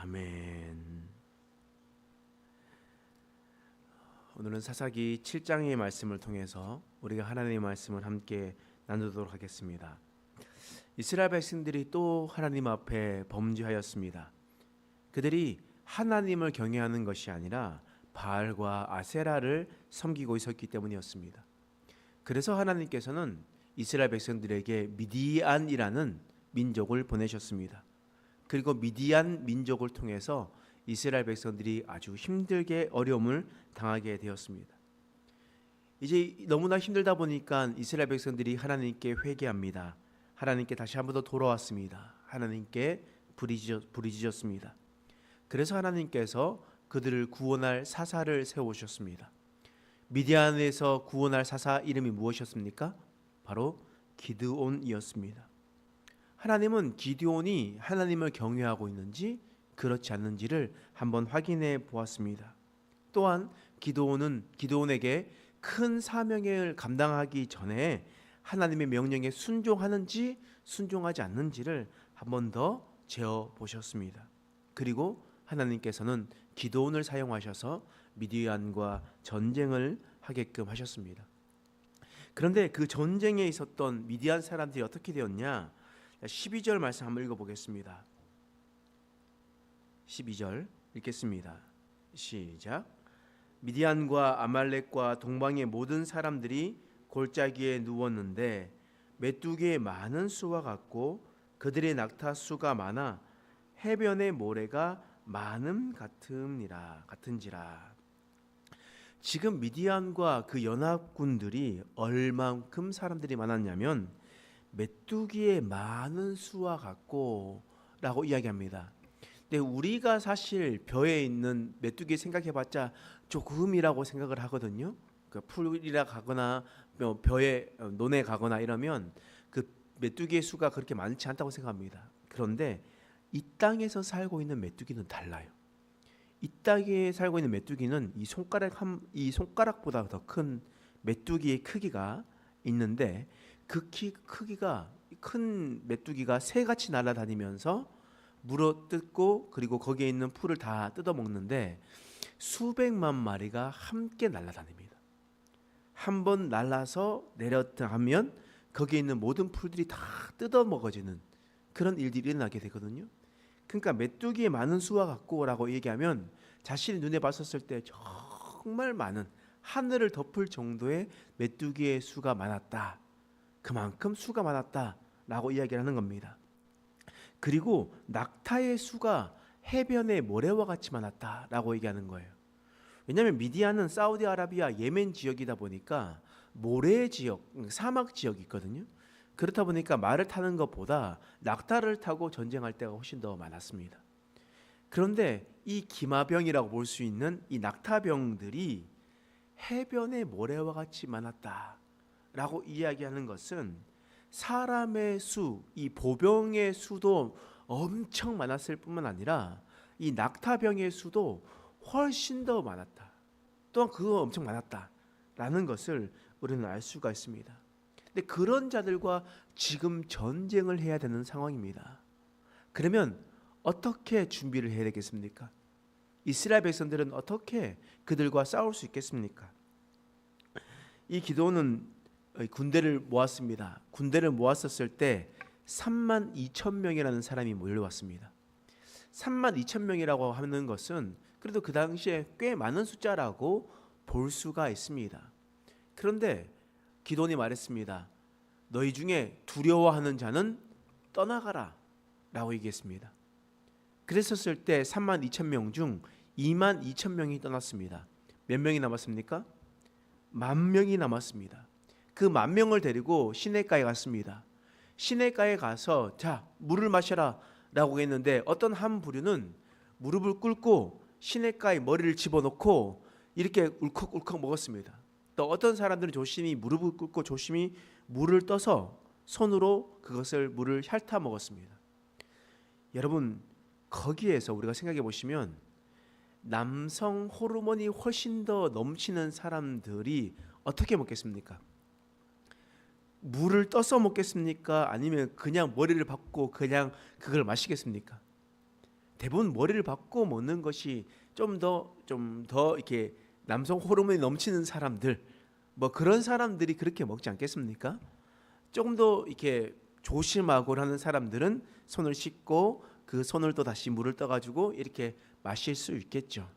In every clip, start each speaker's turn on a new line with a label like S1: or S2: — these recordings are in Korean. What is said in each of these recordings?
S1: 아멘. 오늘은 사사기 7장의 말씀을 통해서 우리가 하나님의 말씀을 함께 나누도록 하겠습니다. 이스라엘 백성들이 또 하나님 앞에 범죄하였습니다. 그들이 하나님을 경외하는 것이 아니라 바알과 아세라를 섬기고 있었기 때문이었습니다. 그래서 하나님께서는 이스라엘 백성들에게 미디안이라는 민족을 보내셨습니다. 그리고 미디안 민족을 통해서 이스라엘 백성들이 아주 힘들게 어려움을 당하게 되었습니다. 이제 너무나 힘들다 보니까 이스라엘 백성들이 하나님께 회개합니다. 하나님께 다시 한 번 더 돌아왔습니다. 하나님께 부르짖었습니다. 그래서 하나님께서 그들을 구원할 사사를 세우셨습니다. 미디안에서 구원할 사사 이름이 무엇이었습니까? 바로 기드온이었습니다. 하나님은 기드온이 하나님을 경외하고 있는지 그렇지 않는지를 한번 확인해 보았습니다. 또한 기드온에게 큰 사명을 감당하기 전에 하나님의 명령에 순종하는지 순종하지 않는지를 한번 더 재어 보셨습니다. 그리고 하나님께서는 기드온을 사용하셔서 미디안과 전쟁을 하게끔 하셨습니다. 그런데 그 전쟁에 있었던 미디안 사람들이 어떻게 되었냐? 12절 말씀 한번 읽어보겠습니다. 12절 읽겠습니다. 시작. 미디안과 아말렉과 동방의 모든 사람들이 골짜기에 누웠는데 메뚜기의 많은 수와 같고 그들의 낙타 수가 많아 해변의 모래가 많음 같은지라. 지금 미디안과 그 연합군들이 얼만큼 사람들이 많았냐면 메뚜기의 많은 수와 같고 라고 이야기합니다. 근데 우리가 사실 벼에 있는 메뚜기 생각해봤자 조금이라고 생각을 하거든요. 그 풀이라 가거나 벼에 논에 가거나 이러면 그 메뚜기의 수가 그렇게 많지 않다고 생각합니다. 그런데 이 땅에서 살고 있는 메뚜기는 달라요. 이 땅에 살고 있는 메뚜기는 이 손가락보다 더 큰 메뚜기의 크기가 있는데 그 크기가 큰 메뚜기가 새같이 날아다니면서 물어뜯고 그리고 거기에 있는 풀을 다 뜯어먹는데 수백만 마리가 함께 날아다닙니다. 한 번 날아서 내렸다 하면 거기에 있는 모든 풀들이 다 뜯어먹어지는 그런 일들이 일어나게 되거든요. 그러니까 메뚜기의 많은 수와 같고라고 얘기하면 자신이 눈에 봤었을 때 정말 많은 하늘을 덮을 정도의 메뚜기의 수가 많았다. 그만큼 수가 많았다라고 이야기를 하는 겁니다. 그리고 낙타의 수가 해변의 모래와 같이 많았다라고 얘기하는 거예요. 왜냐하면 미디안은 사우디아라비아 예멘 지역이다 보니까 모래 지역, 사막 지역이 있거든요. 그렇다 보니까 말을 타는 것보다 낙타를 타고 전쟁할 때가 훨씬 더 많았습니다. 그런데 이 기마병이라고 볼 수 있는 이 낙타병들이 해변의 모래와 같이 많았다라고 이야기하는 것은 사람의 수, 이 보병의 수도 엄청 많았을 뿐만 아니라 이 낙타병의 수도 훨씬 더 많았다. 또한 그거 엄청 많았다라는 것을 우리는 알 수가 있습니다. 근데 그런 자들과 지금 전쟁을 해야 되는 상황입니다. 그러면 어떻게 준비를 해야 되겠습니까? 이스라엘 백성들은 어떻게 그들과 싸울 수 있겠습니까? 이 기도는 군대를 모았습니다. 군대를 모았었을 때 3만 2천 명이라는 사람이 몰려왔습니다. 3만 2천 명이라고 하는 것은 그래도 그 당시에 꽤 많은 숫자라고 볼 수가 있습니다. 그런데 기돈이 말했습니다. 너희 중에 두려워하는 자는 떠나가라 라고 얘기했습니다. 그랬었을 때 3만 2천 명 중 2만 2천 명이 떠났습니다. 몇 명이 남았습니까? 10,000명이 남았습니다. 그 10,000명을 데리고 시내가에 갔습니다. 시내가에 가서 자 물을 마셔라 라고 했는데 어떤 한 부류는 무릎을 꿇고 시내가에 머리를 집어넣고 이렇게 울컥울컥 먹었습니다. 또 어떤 사람들은 조심히 무릎을 꿇고 조심히 물을 떠서 손으로 물을 핥아 먹었습니다. 여러분 거기에서 우리가 생각해 보시면 남성 호르몬이 훨씬 더 넘치는 사람들이 어떻게 먹겠습니까? 물을 떠서 먹겠습니까? 아니면 그냥 머리를 박고 그냥 그걸 마시겠습니까? 대부분 머리를 바꿔 먹는 것이 좀 더 이렇게 남성 호르몬이 넘치는 사람들, 뭐 그런 사람들이 그렇게 먹지 않겠습니까? 조금 더 이렇게 조심하고 하는 사람들은 손을 씻고 그 손을 또 다시 물을 떠가지고 이렇게 마실 수 있겠죠.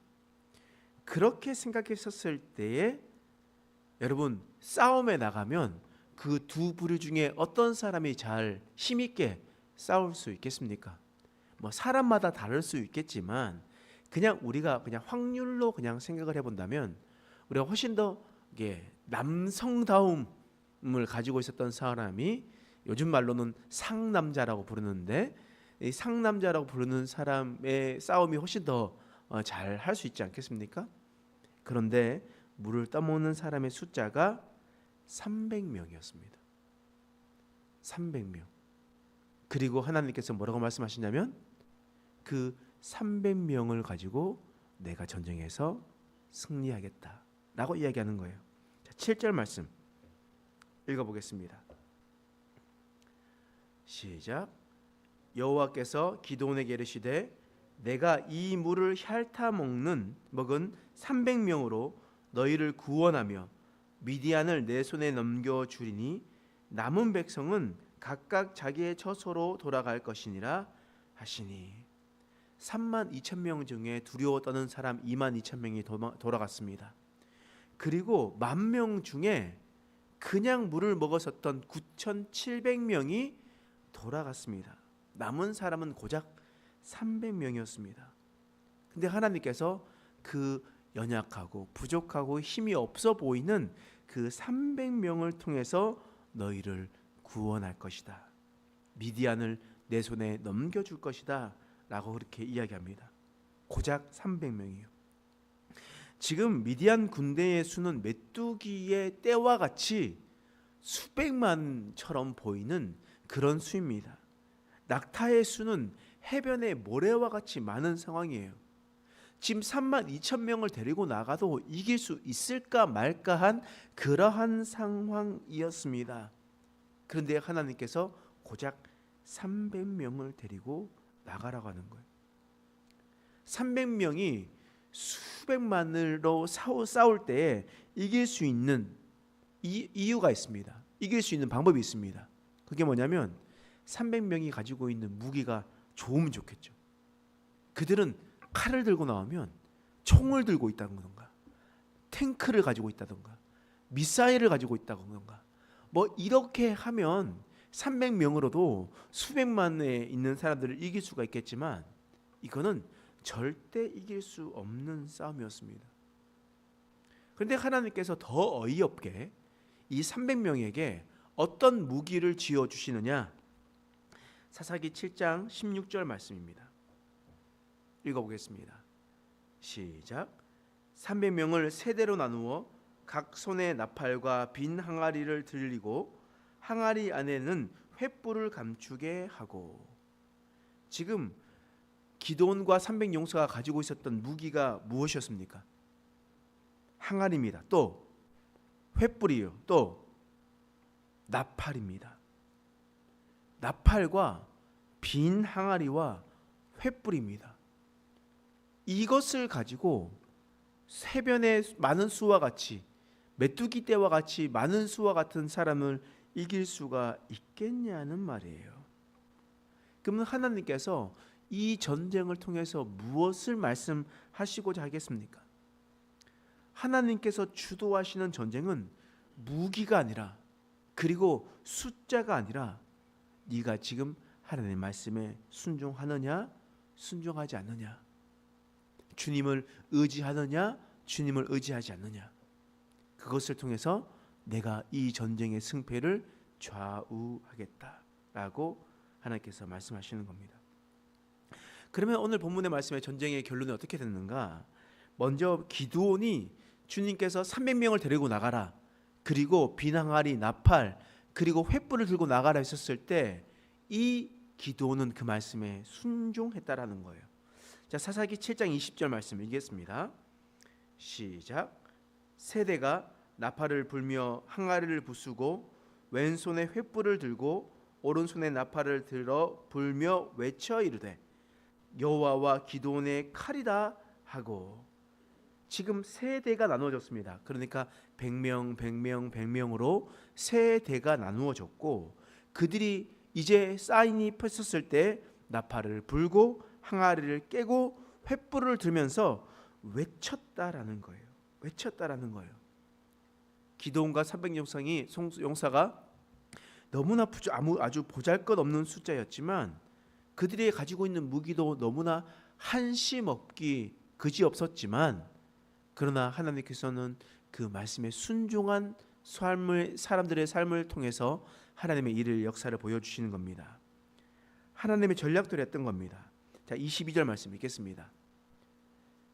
S1: 그렇게 생각했었을 때에 여러분, 싸움에 나가면 그 두 부류 중에 어떤 사람이 잘 힘있게 싸울 수 있겠습니까? 뭐 사람마다 다를 수 있겠지만 그냥 우리가 그냥 확률로 그냥 생각을 해본다면 우리가 훨씬 더 이게 남성다움을 가지고 있었던 사람이 요즘 말로는 상남자라고 부르는데, 이 상남자라고 부르는 사람의 싸움이 훨씬 더 잘 할 수 있지 않겠습니까? 그런데 물을 떠먹는 사람의 숫자가 300명이었습니다. 300명. 그리고 하나님께서 뭐라고 말씀하시냐면 그 300명을 가지고 내가 전쟁에서 승리하겠다라고 이야기하는 거예요. 자, 7절 말씀 읽어보겠습니다. 시작. 여호와께서 기드온에게 이르시되 내가 이 물을 핥아 먹은 300명으로 너희를 구원하며 미디안을 내 손에 넘겨주리니 남은 백성은 각각 자기의 처소로 돌아갈 것이니라 하시니 32,000명 중에 두려워 떠는 사람 22,000명이 돌아갔습니다. 그리고 10,000명 중에 그냥 물을 먹었었던 9,700명이 돌아갔습니다. 남은 사람은 고작 300명이었습니다. 근데 하나님께서 그 연약하고 부족하고 힘이 없어 보이는 그 300명을 통해서 너희를 구원할 것이다. 미디안을 내 손에 넘겨줄 것이다 라고 그렇게 이야기합니다. 고작 300명이요. 지금 미디안 군대의 수는 메뚜기의 떼와 같이 수백만처럼 보이는 그런 수입니다. 낙타의 수는 해변의 모래와 같이 많은 상황이에요. 지금 32,000명을 데리고 나가도 이길 수 있을까 말까한 그러한 상황이었습니다. 그런데 하나님께서 고작 300명을 데리고 나가라고 하는 거예요. 300명이 수백만으로 싸울 때에 이길 수 있는 이유가 있습니다. 이길 수 있는 방법이 있습니다. 그게 뭐냐면 300명이 가지고 있는 무기가 좋으면 좋겠죠. 그들은 칼을 들고 나오면 총을 들고 있다던가 탱크를 가지고 있다던가 미사일을 가지고 있다던가 뭐 이렇게 하면 300명으로도 수백만에 있는 사람들을 이길 수가 있겠지만 이거는 절대 이길 수 없는 싸움이었습니다. 그런데 하나님께서 더 어이없게 이 300명에게 어떤 무기를 쥐어주시느냐. 사사기 7장 16절 말씀입니다. 읽어보겠습니다. 시작. 300명을 세대로 나누어 각 손에 나팔과 빈 항아리를 들리고 항아리 안에는 횃불을 감추게 하고. 지금 기드온과 300용사가 가지고 있었던 무기가 무엇이었습니까? 항아리입니다. 또 횃불이요. 또 나팔입니다. 나팔과 빈 항아리와 횃불입니다. 이것을 가지고 해변의 많은 수와 같이 메뚜기 떼와 같이 많은 수와 같은 사람을 이길 수가 있겠냐는 말이에요. 그러면 하나님께서 이 전쟁을 통해서 무엇을 말씀하시고자 하겠습니까? 하나님께서 주도하시는 전쟁은 무기가 아니라 그리고 숫자가 아니라 네가 지금 하나님의 말씀에 순종하느냐 순종하지 않느냐, 주님을 의지하느냐 주님을 의지하지 않느냐, 그것을 통해서 내가 이 전쟁의 승패를 좌우하겠다라고 하나님께서 말씀하시는 겁니다. 그러면 오늘 본문의 말씀의 전쟁의 결론이 어떻게 됐는가? 먼저 기드온이 주님께서 300명을 데리고 나가라, 그리고 빈 항아리, 나팔, 그리고 횃불을 들고 나가라 했었을 때 이 기드온은 그 말씀에 순종했다라는 거예요. 자, 사사기 7장 20절 말씀 읽겠습니다. 시작. 세대가 나팔을 불며 항아리를 부수고 왼손에 횃불을 들고 오른손에 나팔을 들어 불며 외쳐 이르되 여호와와 기드온의 칼이다 하고 지금 세 대가 나누어졌습니다. 그러니까 100명, 100명, 100명으로 세 대가 나누어졌고 그들이 이제 사인이 폈었을 때 나팔을 불고 항아리를 깨고 횃불을 들면서 외쳤다라는 거예요. 외쳤다라는 거예요. 기드온과 300용사가 너무나 아주 보잘것없는 숫자였지만 그들이 가지고 있는 무기도 너무나 한심 없기 그지없었지만 그러나 하나님께서는 그 말씀에 순종한 사람들의 삶을 통해서 하나님의 일을 역사를 보여주시는 겁니다. 하나님의 전략대로 했던 겁니다. 자, 22절 말씀 읽겠습니다.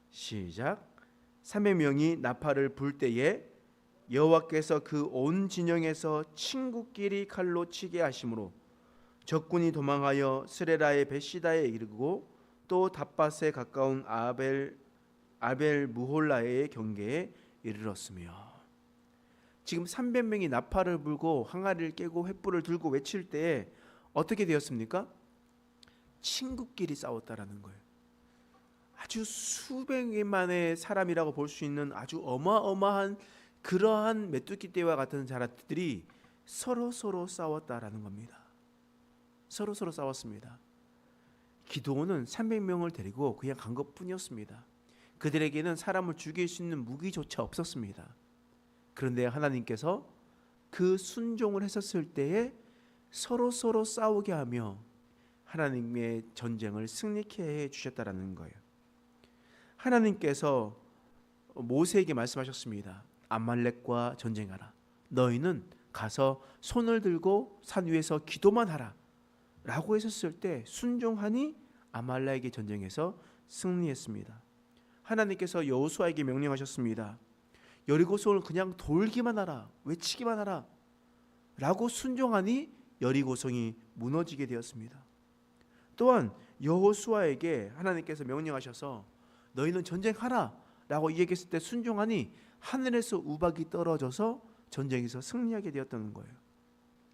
S1: 시작. 300명이 나팔을 불 때에 여호와께서 그 온 진영에서 친구끼리 칼로 치게 하심으로 적군이 도망하여 스레라의 벳시다에 이르고 또 답밭에 가까운 아벨 무홀라의 경계에 이르렀으며 지금 300명이 나팔을 불고 항아리를 깨고 횃불을 들고 외칠 때에 어떻게 되었습니까? 친구끼리 싸웠다라는 거예요. 아주 수백만의 사람이라고 볼 수 있는 아주 어마어마한 그러한 메뚜기 떼와 같은 자라들이 서로 싸웠다라는 겁니다. 서로 싸웠습니다. 기드온은 300명을 데리고 그냥 간 것뿐이었습니다. 그들에게는 사람을 죽일 수 있는 무기조차 없었습니다. 그런데 하나님께서 그 순종을 했었을 때에 서로 싸우게 하며 하나님의 전쟁을 승리케 해 주셨다라는 거예요. 하나님께서 모세에게 말씀하셨습니다. 아말렉과 전쟁하라. 너희는 가서 손을 들고 산 위에서 기도만 하라. 라고 했었을 때 순종하니 아말렉의 전쟁에서 승리했습니다. 하나님께서 여호수아에게 명령하셨습니다. 여리고성을 그냥 돌기만 하라. 외치기만 하라. 라고 순종하니 여리고성이 무너지게 되었습니다. 또한 여호수아에게 하나님께서 명령하셔서 너희는 전쟁하라 라고 얘기했을 때 순종하니 하늘에서 우박이 떨어져서 전쟁에서 승리하게 되었다는 거예요.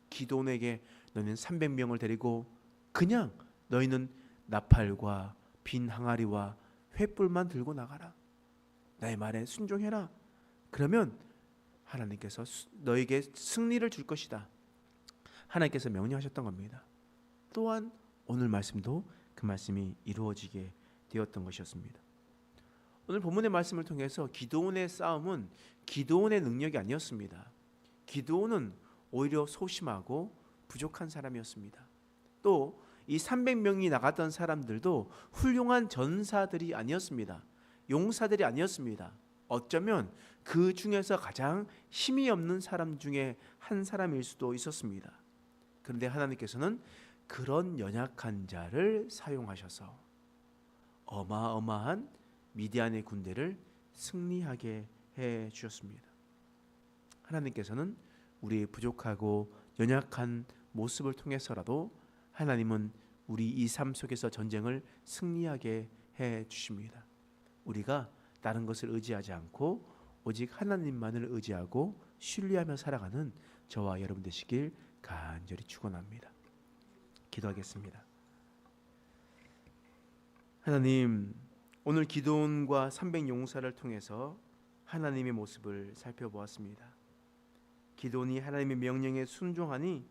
S1: 기드온에게 너희는 300명을 데리고 그냥 너희는 나팔과 빈 항아리와 횃불만 들고 나가라. 나의 말에 순종해라. 그러면 하나님께서 너에게 승리를 줄 것이다. 하나님께서 명령하셨던 겁니다. 또한 오늘 말씀도 그 말씀이 이루어지게 되었던 것이었습니다. 오늘 본문의 말씀을 통해서 기드온의 싸움은 기드온의 능력이 아니었습니다. 기드온은 오히려 소심하고 부족한 사람이었습니다. 또 이 300명이 나갔던 사람들도 훌륭한 전사들이 아니었습니다. 용사들이 아니었습니다. 어쩌면 그 중에서 가장 힘이 없는 사람 중에 한 사람일 수도 있었습니다. 그런데 하나님께서는 그런 연약한 자를 사용하셔서 어마어마한 미디안의 군대를 승리하게 해 주셨습니다. 하나님께서는 우리의 부족하고 연약한 모습을 통해서라도 하나님은 우리 이 삶 속에서 전쟁을 승리하게 해 주십니다. 우리가 다른 것을 의지하지 않고 오직 하나님만을 의지하고 신뢰하며 살아가는 저와 여러분 되시길 간절히 축원합니다. 기도하겠습니다. 하나님, 오늘 기드온과 300용사를 통해서 하나님의 모습을 살펴보았습니다. 기드온이 하나님의 명령에 순종하니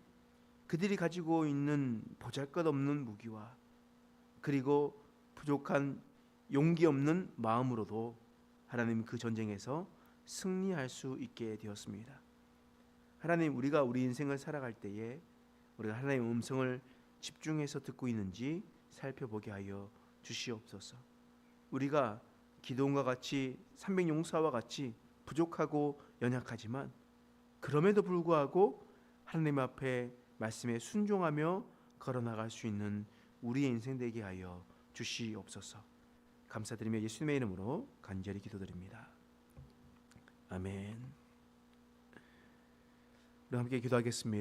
S1: 그들이 가지고 있는 보잘것없는 무기와 그리고 부족한 용기 없는 마음으로도 하나님 그 전쟁에서 승리할 수 있게 되었습니다. 하나님, 우리가 우리 인생을 살아갈 때에 우리가 하나님의 음성을 집중해서 듣고 있는지 살펴보게 하여 주시옵소서. 우리가 기드온과 같이 300용사와 같이 부족하고 연약하지만 그럼에도 불구하고 하나님 앞에 말씀에 순종하며 걸어나갈 수 있는 우리의 인생 되게 하여 주시옵소서. 감사드리며 예수님의 이름으로 간절히 기도드립니다. 아멘. 우리 함께 기도하겠습니다.